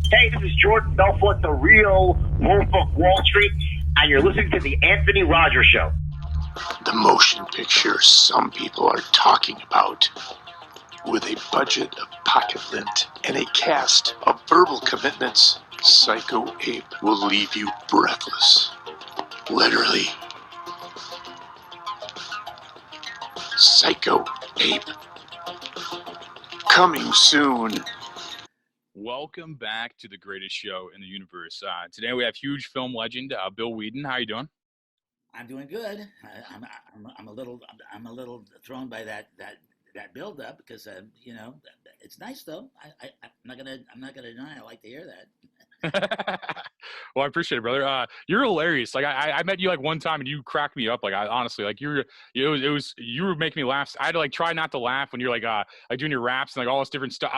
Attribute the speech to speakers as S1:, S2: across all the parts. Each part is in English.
S1: Hey, this is Jordan Belfort, the real Wolf of Wall Street, and you're listening to The Anthony Rogers Show.
S2: The motion picture some people are talking about. With a budget of pocket lint and a cast of verbal commitments, Psycho Ape will leave you breathless. Literally. Psycho Ape. Coming soon.
S3: Welcome back to the greatest show in the universe. Today we have huge film legend Bill Weeden. How you doing?
S4: I'm doing good. I'm a little thrown by that build up because it's nice though. I'm not gonna deny I like to hear that.
S3: Well, I appreciate it, brother. You're hilarious. Like I met you like one time and you cracked me up. Like I honestly, like you were making me laugh. I had to like try not to laugh when you're like doing your raps and like all this different stuff.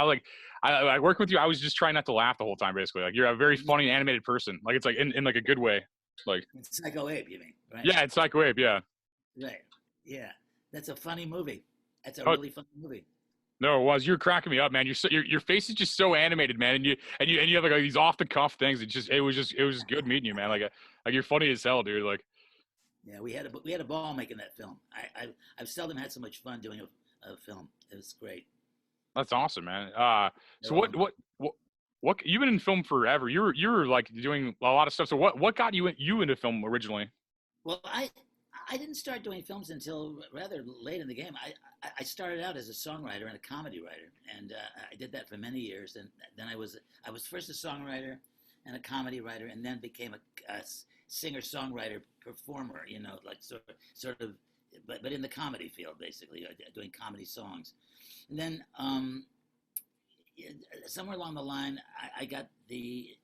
S3: I working with you. I was just trying not to laugh the whole time, basically. Like you're a very funny animated person. Like it's like in like a good way. Like
S4: it's Psycho Ape, you mean? Right?
S3: Yeah, it's Psycho Ape. Yeah.
S4: Right. Yeah, that's a funny movie. That's a really funny movie.
S3: No, it was. You're cracking me up, man. Your face is just so animated, man, and you have like these off the cuff things. It was just good meeting you, man. Like you're funny as hell, dude. Like,
S4: yeah, we had a ball making that film. I've seldom had so much fun doing a film. It was great.
S3: That's awesome, man. So what you've been in film forever. You were like doing a lot of stuff. So what got you into film originally?
S4: Well, I didn't start doing films until rather late in the game. I started out as a songwriter and a comedy writer, and I did that for many years. And then I was first a songwriter and a comedy writer, and then became a singer-songwriter performer. You know, like sort of, but in the comedy field, basically, doing comedy songs. And then somewhere along the line, I got the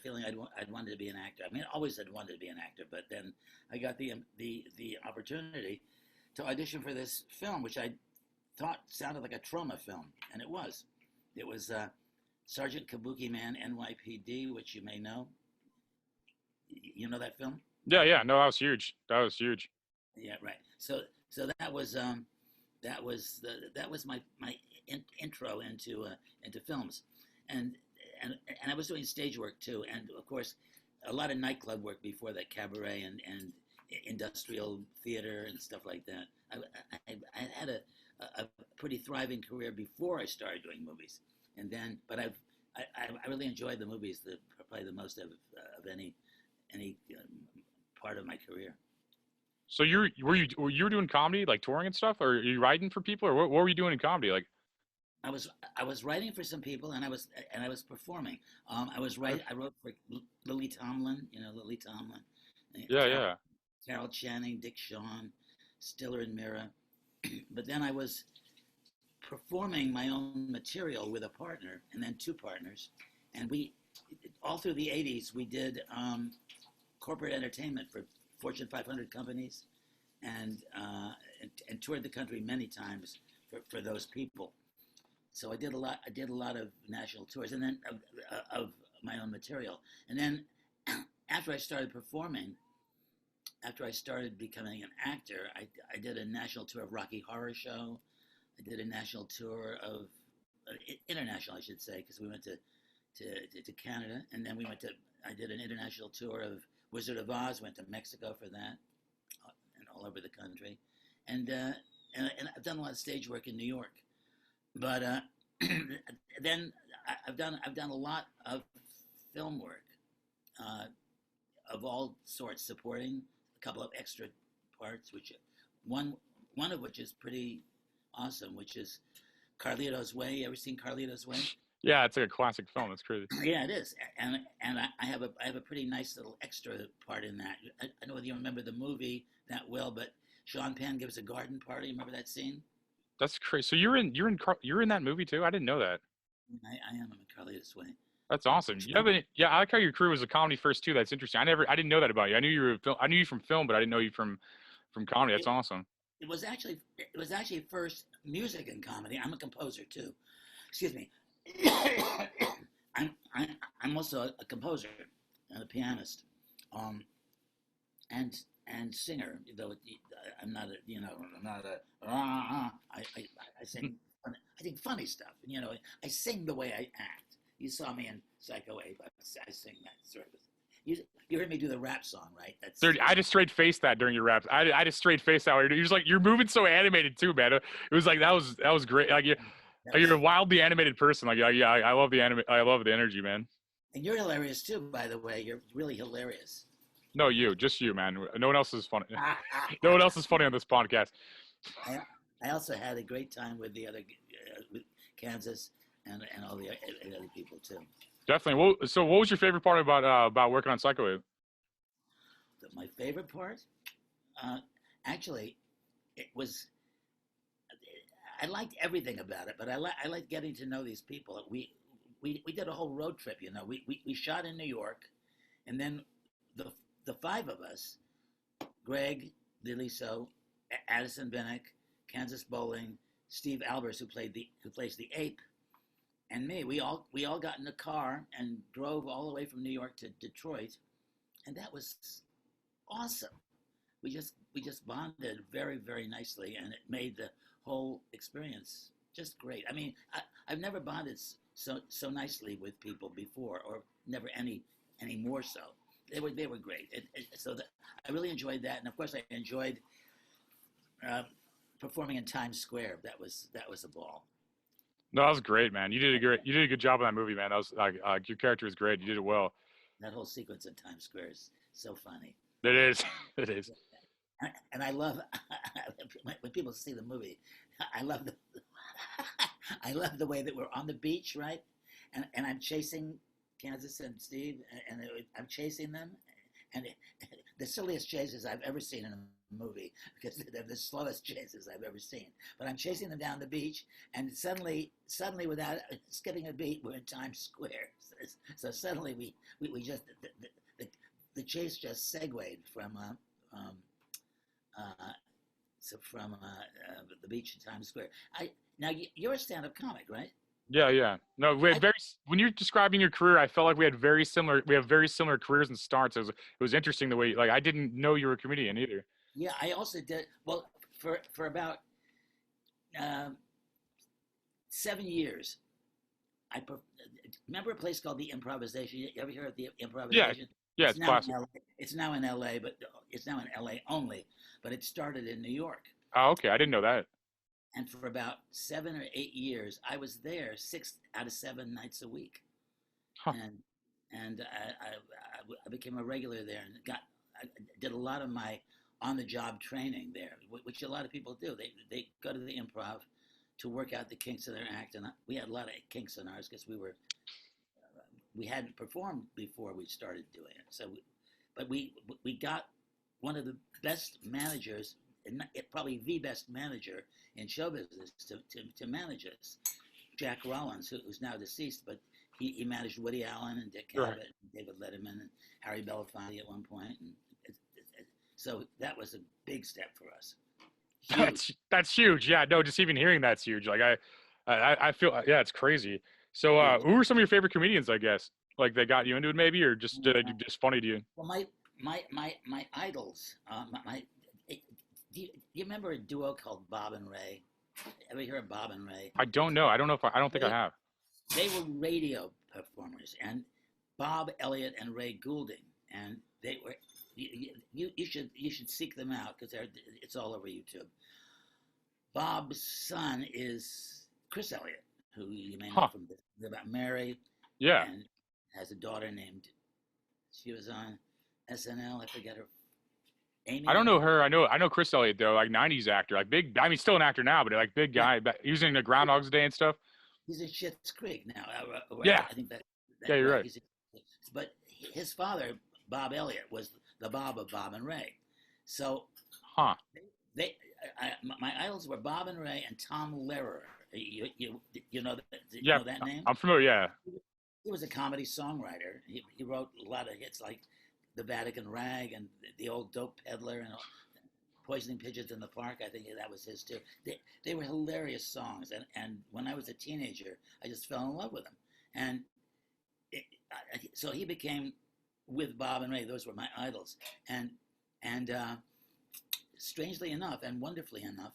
S4: feeling I'd wanted to be an actor. I mean, I always had wanted to be an actor, but then I got the opportunity to audition for this film, which I thought sounded like a trauma film, and it was. It was Sergeant Kabukiman N.Y.P.D, which you may know. You know that film?
S3: Yeah. No, that was huge.
S4: Yeah, right. So that was my intro into films, and I was doing stage work too, and of course, a lot of nightclub work before that, cabaret and industrial theater and stuff like that. I had a pretty thriving career before I started doing movies, and then, but I really enjoyed the movies, probably the most of any part of my career.
S3: So you were doing comedy, like touring and stuff, or are you writing for people, or what were you doing in comedy? Like,
S4: I was writing for some people, and I was performing. I wrote for Lily Tomlin. You know Lily Tomlin.
S3: Yeah.
S4: Carol Channing, Dick Shawn, Stiller and Mira. But then I was performing my own material with a partner, and then two partners, and we all through the '80s we did corporate entertainment for Fortune 500 companies, and toured the country many times for those people. So I did a lot of national tours, and then of my own material. And then after I started performing, after I started becoming an actor, I did a national tour of Rocky Horror Show. I did a national tour of international, I should say, because we went to Canada, and then I did an international tour of Wizard of Oz. Went to Mexico for that, and all over the country, and I've done a lot of stage work in New York. But then I've done a lot of film work of all sorts, supporting a couple of extra parts, which one of which is pretty awesome, which is Carlito's Way. You ever seen Carlito's Way?
S3: Yeah, it's like a classic film. It's crazy.
S4: Yeah, it is, and I have a pretty nice little extra part in that. I don't know whether you remember the movie that well, but Sean Penn gives a garden party. Remember that scene?
S3: That's crazy. So you're in that movie too? I didn't know that.
S4: I am in Carlito's Way.
S3: That's awesome. I like how your career was a comedy first too. That's interesting. I didn't know that about you. I knew you from film, but I didn't know you from comedy. That's awesome.
S4: It was actually first music and comedy. I'm a composer too. Excuse me. I'm also a composer and a pianist, and singer. Though I'm not I sing. I think funny stuff. You know, I sing the way I act. You saw me in Psycho Ape. I sing that sort of. You heard me do the rap song, right? That's.
S3: Dude, I just straight faced that during your raps. I just straight faced that. You're just like you're moving so animated too, man. It was like that was great. Like you're a wildly animated person. Like yeah, I love the I love the energy, man.
S4: And you're hilarious too, by the way. You're really hilarious.
S3: No, just you, man. No one else is funny. No one else is funny on this podcast.
S4: I also had a great time with the other with Kansas and all the other people too.
S3: Definitely. Well, so what was your favorite part about working on Psycho Ape?
S4: My favorite part, actually, it was. I liked everything about it, but I liked getting to know these people. We did a whole road trip. You know, we shot in New York, and then the five of us, Greg Deliso, Addison Bennick, Kansas Bowling, Steve Albers, who plays the ape, and me. We all got in the car and drove all the way from New York to Detroit, and that was awesome. We just bonded very, very nicely, and it made the whole experience just great. I mean, I've never bonded so nicely with people before, or never any more so. They were great. I really enjoyed that, and of course I enjoyed performing in Times Square. That was a ball.
S3: No, that was great, man. You did a good job on that movie, man. That was your character was great. You did it well.
S4: That whole sequence in Times Square is so funny.
S3: It is. It is.
S4: And I love when people see the movie. I love the way that we're on the beach, right? And I'm chasing Kansas and Steve, and I'm chasing them, and the silliest chases I've ever seen in a movie, because they're the slowest chases I've ever seen. But I'm chasing them down the beach, and suddenly, without skipping a beat, we're in Times Square. So suddenly we just the chase just segued from the beach in Times Square. Now you're a stand-up comic, right?
S3: Yeah. No, when you're describing your career, I felt like we have very similar careers and starts. It was interesting the way, like, I didn't know you were a comedian either.
S4: Yeah, I also did. Well, for about 7 years, remember a place called the Improvisation? You ever hear of the Improvisation?
S3: Yeah, it's classic.
S4: It's now in LA, but it's now in LA only. But it started in New York.
S3: Oh, okay. I didn't know that.
S4: And for about 7 or 8 years, I was there 6 out of 7 nights a week.
S3: Huh.
S4: And I became a regular there, and I did a lot of my on-the-job training there, which a lot of people do. They go to the Improv to work out the kinks of their act, and we had a lot of kinks in ours because we hadn't performed before we started doing it. So, but we got one of the best managers, and probably the best manager in show business to manage us, Jack Rollins, who's now deceased, but he managed Woody Allen and Dick Cavett, and David Letterman, and Harry Belafonte at one point, and so that was a big step for us. Huge.
S3: That's huge. Yeah, no, just even hearing that's huge. Like I feel, yeah, it's crazy. So, who were some of your favorite comedians? I guess like they got you into it, maybe, or just just funny to you?
S4: Well, my idols. Do you remember a duo called Bob and Ray? Ever hear of Bob and Ray?
S3: I don't know. I don't know if I don't think I have.
S4: They were radio performers, and Bob Elliott and Ray Goulding, and they were. You should seek them out because it's all over YouTube. Bob's son is Chris Elliott, who you may know from about Mary.
S3: Yeah.
S4: And has a daughter named. She was on SNL. I forget her. Amy.
S3: I don't know her. I know Chris Elliott though, like '90s actor, like big. I mean, still an actor now, but like big guy. Yeah. He was in the Groundhog's Day and stuff.
S4: He's in Schitt's Creek now.
S3: Yeah.
S4: I think that
S3: yeah, you're right.
S4: But his father, Bob Elliott, was the Bob of Bob and Ray. So, my idols were Bob and Ray and Tom Lehrer. You know that name?
S3: I'm familiar. Yeah.
S4: He was a comedy songwriter. He wrote a lot of hits like The Vatican Rag and The Old Dope Peddler and Poisoning Pigeons in the Park. I think that was his too. They were hilarious songs. And when I was a teenager, I just fell in love with them. And so he became, with Bob and Ray, those were my idols. And strangely enough and wonderfully enough,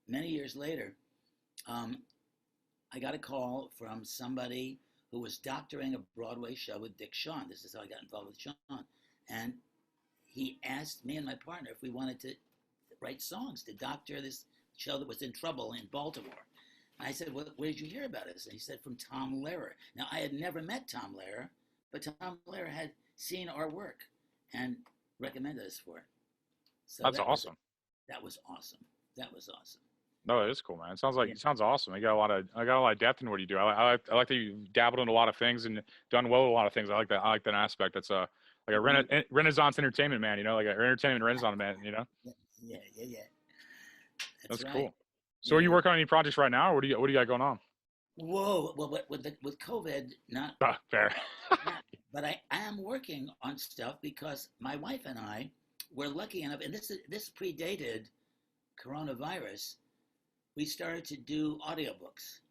S4: many years later, I got a call from somebody who was doctoring a Broadway show with Dick Shawn. This is how I got involved with Shawn. And he asked me and my partner if we wanted to write songs to doctor this show that was in trouble in Baltimore. And I said, well, where did you hear about us? And he said, from Tom Lehrer. Now, I had never met Tom Lehrer, but Tom Lehrer had seen our work and recommended us for it. So
S3: That's awesome.
S4: That was awesome. That was awesome.
S3: No, it is cool, man. It sounds awesome. I got a lot of depth in what you do. I like that you dabbled in a lot of things and done well with a lot of things. I like that aspect. That's like a Renaissance entertainment man, you know, like an entertainment Renaissance man, you know.
S4: Yeah.
S3: That's
S4: right.
S3: Cool. So, are you working on any projects right now, or what do you got going on?
S4: Whoa, well, with COVID, not
S3: fair.
S4: but I am working on stuff because my wife and I were lucky enough, and this predated coronavirus. We started to do audiobooks,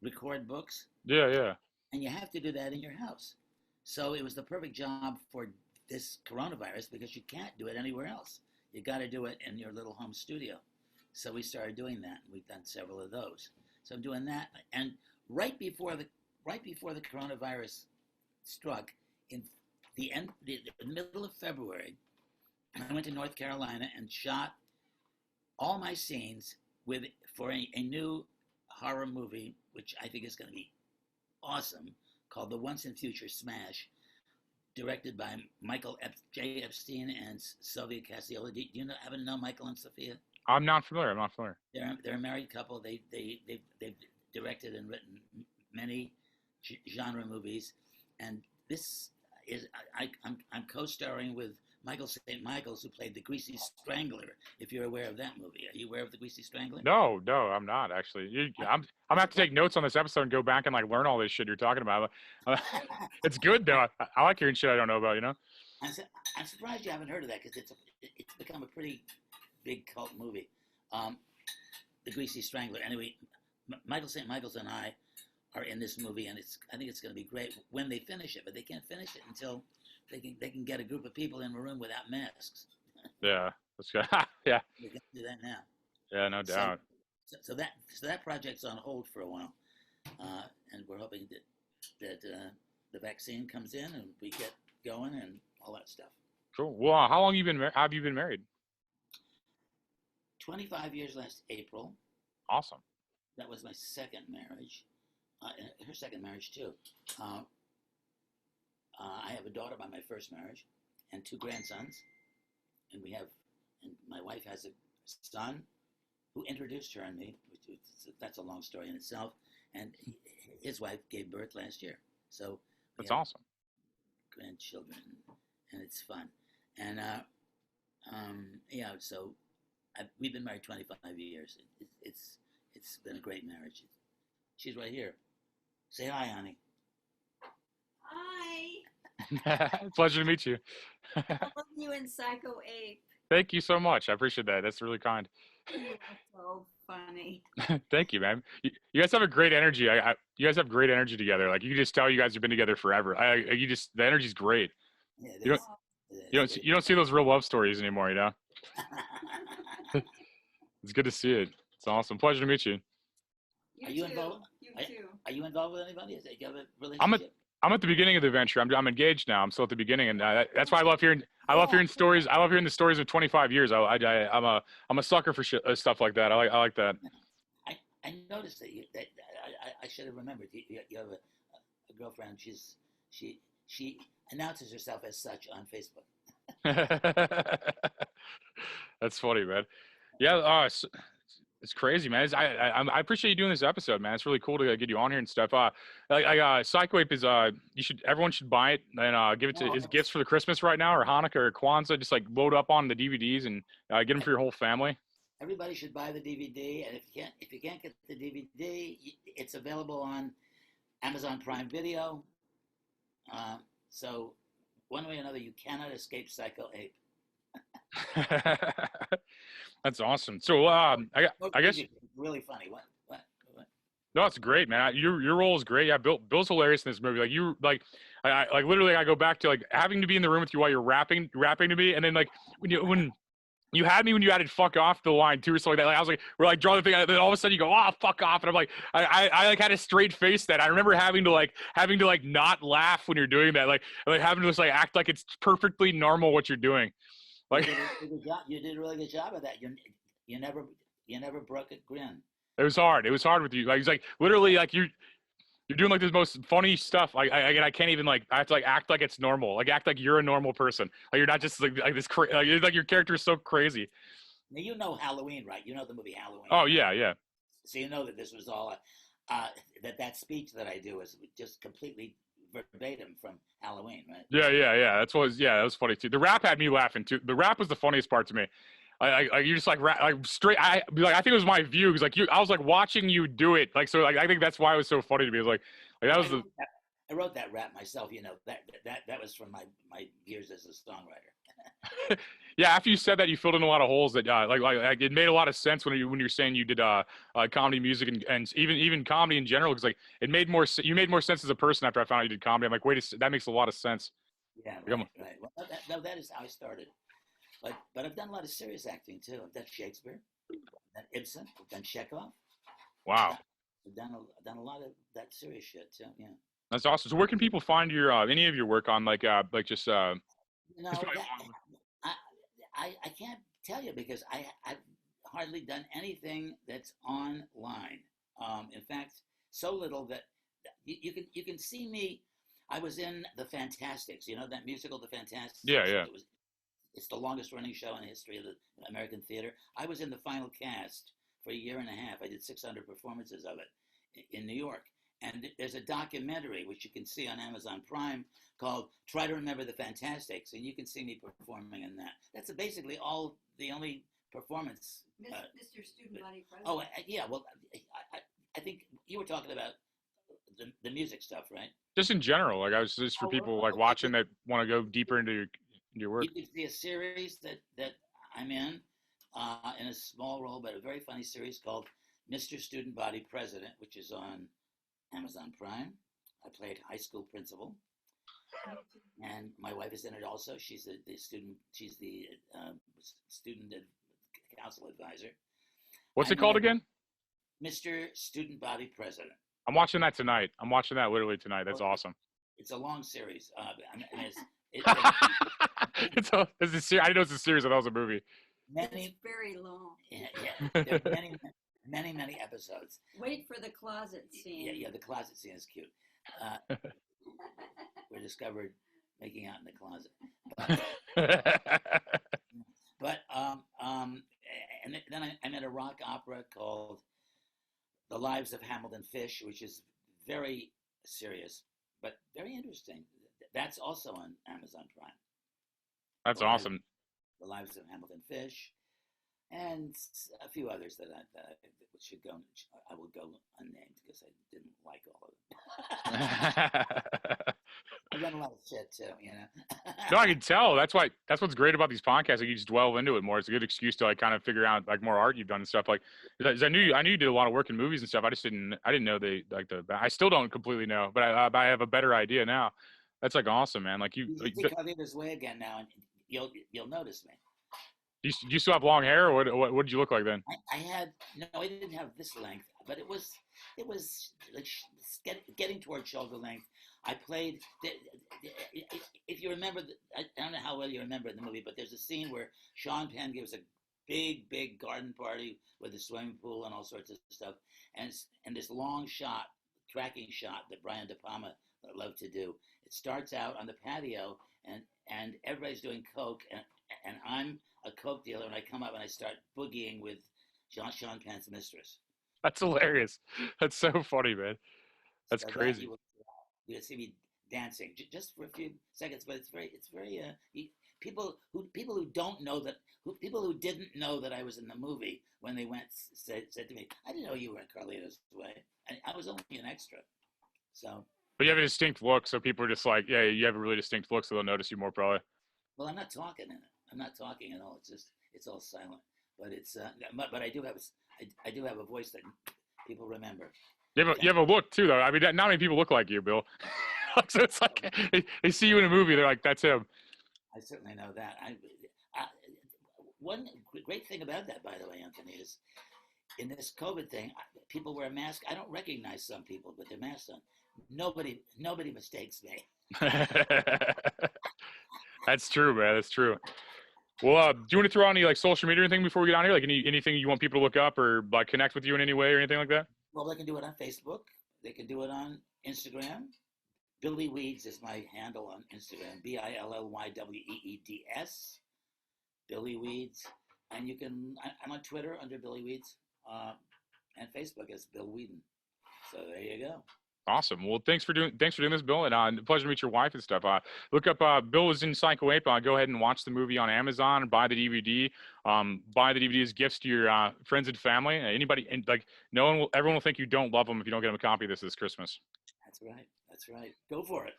S4: record books.
S3: Yeah.
S4: And you have to do that in your house. So it was the perfect job for this coronavirus because you can't do it anywhere else. You got to do it in your little home studio. So we started doing that. We've done several of those. So I'm doing that. And right before the coronavirus struck, in the middle of February, I went to North Carolina and shot all my scenes for a new horror movie, which I think is going to be awesome, called The Once and Future Smash, directed by Michael J. Epstein and Sylvia Cassiola. Do you happen to know Michael and Sophia?
S3: I'm not familiar.
S4: They're a married couple. They've directed and written many genre movies, and this is I'm co-starring with Michael St. Michaels, who played the Greasy Strangler. If you're aware of that movie, are you aware of the Greasy Strangler?
S3: No, I'm not actually. I'm gonna have to take notes on this episode and go back and like learn all this shit you're talking about. It's good though. I like hearing shit I don't know about. You know.
S4: I'm surprised you haven't heard of that because it's become a pretty big cult movie. The Greasy Strangler. Anyway, Michael St. Michaels and I are in this movie, and I think it's going to be great when they finish it. But they can't finish it until they can get a group of people in a room without masks.
S3: Yeah, that's good. Yeah.
S4: We can do that now.
S3: Yeah, no doubt.
S4: So that project's on hold for a while, and we're hoping that the vaccine comes in and we get going and all that stuff.
S3: Cool. Well, how long have you been married?
S4: 25 years last April.
S3: Awesome.
S4: That was my second marriage. Her second marriage too. I have a daughter by my first marriage, and 2 grandsons, and my wife has a son who introduced her and me. That's a long story in itself. And his wife gave birth last year, so
S3: that's awesome.
S4: Grandchildren, and it's fun. And so we've been married 25 years. It's been a great marriage. She's right here. Say hi, honey.
S5: Hi.
S3: Pleasure to meet you.
S5: I love you and Psycho Ape.
S3: Thank you so much. I appreciate that. That's really kind.
S5: You're so funny.
S3: Thank you, man. You guys have a great energy. You guys have great energy together. Like you can just tell you guys have been together forever. The energy's great.
S4: Yeah,
S3: you don't see those real love stories anymore, you know. It's good to see it. It's awesome. Pleasure to meet you.
S4: Are you involved?
S5: You too.
S4: Are you involved with anybody? Do you have a relationship?
S3: I'm at the beginning of the adventure. I'm engaged now. I'm still at the beginning, and that's why I love hearing stories. I love hearing the stories of 25 years. I'm a sucker for stuff like that. I like that.
S4: I noticed that I should have remembered. You have a girlfriend. She announces herself as such on Facebook.
S3: That's funny, man. Yeah, it's crazy, man. I appreciate you doing this episode, man. It's really cool to get you on here and stuff. Psycho Ape is everyone should buy it and give it to his gifts for the Christmas right now, or Hanukkah or Kwanzaa. Just like load up on the DVDs and get them for your whole family.
S4: Everybody should buy the DVD, and if you can't get the DVD, it's available on Amazon Prime Video. So one way or another, you cannot escape Psycho Ape.
S3: That's awesome. So I guess
S4: it's really funny. What?
S3: No, it's great, man. Your role is great. Yeah, Bill's hilarious in this movie. Like I literally I go back to like having to be in the room with you while you're rapping to me, and then like when You had me when you added "fuck off" the line too, or something like that. Like, I was like, we're like drawing the thing, and then all of a sudden you go, "Oh, fuck off," and I'm like, I like had a straight face that I remember having to not laugh when you're doing that, like having to just like act like it's perfectly normal what you're doing. Like
S4: You did a really good job of that. You never broke a grin.
S3: it was hard. It was hard with you. Like it's like literally like you're doing like this most funny stuff. Like I can't even like I have to like act like it's normal. Like act like you're a normal person. Like you're not just like this like your character is so crazy.
S4: Now you know Halloween, right? You know the movie Halloween.
S3: Oh yeah, yeah.
S4: So you know that this was all that speech that I do is just completely verbatim from Halloween, right?
S3: Yeah. That was funny too. The rap had me laughing too. The rap was the funniest part to me. You just like straight. I think it was my view because like I was like watching you do it. Like so, like I think that's why it was so funny to me. It was like that was
S4: I wrote that rap myself. You know that was from my years as a songwriter.
S3: Yeah, after you said that, you filled in a lot of holes that like it made a lot of sense when you're saying you did comedy music and even comedy in general because like you made more sense as a person after I found out you did comedy. I'm like, that makes a lot of sense.
S4: Yeah, right. Well, that is how I started. But I've done a lot of serious acting too. I've done Shakespeare, I've done Ibsen, I've done Chekhov.
S3: Wow.
S4: I've done a lot of that serious shit too. Yeah.
S3: That's awesome. So where can people find your any of your work on like just
S4: I can't tell you because I've hardly done anything that's online. In fact, so little that you can see me. I was in The Fantastics. You know that musical, The Fantastics?
S3: Yeah.
S4: It's the longest running show in the history of the American theater. I was in the final cast for a year and a half. I did 600 performances of it in New York. And there's a documentary, which you can see on Amazon Prime, called Try to Remember the Fantastics. And you can see me performing in that. That's basically the only performance.
S5: Mr. Student Body President.
S4: Oh, yeah. Well, I think you were talking about the music stuff, right?
S3: Just in general. Like I was just for people like watching that want to go deeper into your work.
S4: You can see a series that I'm in a small role, but a very funny series called Mr. Student Body President, which is on Amazon Prime. I played high school principal, and my wife is in it also. She's the student. She's the student council advisor.
S3: What's it called again?
S4: Mr. Student Body President.
S3: I'm watching that tonight. I'm watching that literally tonight. That's awesome.
S4: It's a long series.
S3: It's a series. I didn't know it's a series. I thought it was a movie.
S5: It's very long.
S4: Yeah. There are many episodes.
S5: Wait for the closet scene.
S4: Yeah. The closet scene is cute. We're discovered making out in the closet. But and then I'm in a rock opera called The Lives of Hamilton Fish, which is very serious but very interesting. That's also on Amazon Prime.
S3: That's awesome.
S4: The Lives of Hamilton Fish, and a few others that should go. I will go unnamed because I didn't like all of them. I've done a lot of shit too, you know.
S3: No, I can tell. That's what's great about these podcasts. Like you just delve into it more. It's a good excuse to like kind of figure out like more art you've done and stuff. Like, I knew you did a lot of work in movies and stuff. I didn't know they like I still don't completely know, but I have a better idea now. That's like awesome, man. Like you
S4: think I'll be this way again now, and you'll notice me.
S3: Do you still have long hair, or what did you look like then?
S4: I didn't have this length, but it was like getting toward shoulder length. I played. If you remember, I don't know how well you remember in the movie, but there's a scene where Sean Penn gives a big garden party with a swimming pool and all sorts of stuff, and this long shot, tracking shot that Brian De Palma loved to do. It starts out on the patio, and everybody's doing coke, and I'm a coke dealer, and I come up and I start boogieing with Sean Penn's mistress.
S3: That's hilarious. That's so funny, man. That's so crazy.
S4: You'll see me dancing just for a few seconds, but it's very people who don't know that people who didn't know that I was in the movie when they went said to me, "I didn't know you were in Carlito's Way." I was only an extra, so.
S3: But you have a distinct look, so people are just like, yeah, you have a really distinct look, so they'll notice you more probably.
S4: Well, I'm not talking in it. I'm not talking at all. It's all silent. But but I do have a voice that people remember.
S3: You have a look too, though. I mean, not many people look like you, Bill. So it's like they see you in a movie, they're like, that's him.
S4: I certainly know that. one great thing about that, by the way, Anthony, is in this COVID thing, people wear masks. I don't recognize some people with their masks on. Nobody mistakes me.
S3: That's true, man. That's true. Well, do you want to throw on any like social media or anything before we get on here? Like anything you want people to look up or like connect with you in any way or anything like that?
S4: Well, they can do it on Facebook. They can do it on Instagram. Billy Weeds is my handle on Instagram. BILLYWEEDS. Billy Weeds. And you can, I'm on Twitter under Billy Weeds, and Facebook as Bill Weeden. So there you go.
S3: Awesome. Well, thanks for doing this, Bill, and pleasure to meet your wife and stuff. Look up Bill was in Psycho Ape. Go ahead and watch the movie on Amazon. Buy the DVD. Buy the DVD as gifts to your friends and family. Anybody, and like everyone will think you don't love them if you don't get them a copy of this Christmas.
S4: That's right. Go for it.